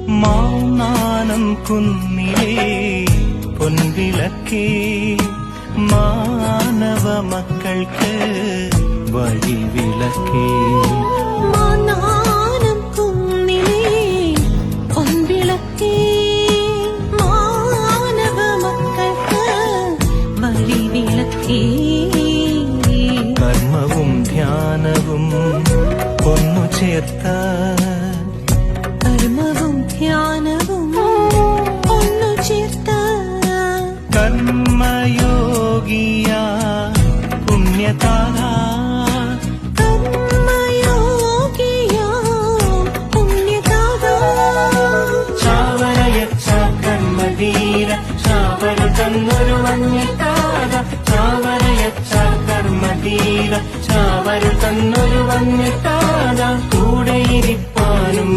മാനാനം കുന്നിലേ പൊൻവിളക്കേ മാനവ മക്കൾക്ക് വഴിവിളക്കേ. മാനാനം കുന്നിലേ പൊൻവിളക്കേ മാനവ മക്കൾക്ക് വഴിവിളക്കേ. കർമ്മവും ധ്യാനവും ഒന്നു ചേർത്ത കർമ്മവും ധ്യാനവും ഒന്നു ചേർത്ത കർമ്മയോഗിയ പുണ്യതാര കർമ്മയോഗിയ പുണ്യതാര. ചാവരയച്ച കർമ്മധീര ചാവരു തന്നൊരു വന്യതാര. ചാവരയച്ച കർമ്മധീര ചാവരു തന്നൊരു വന്യതാര. കൂടെയിരിപ്പാനും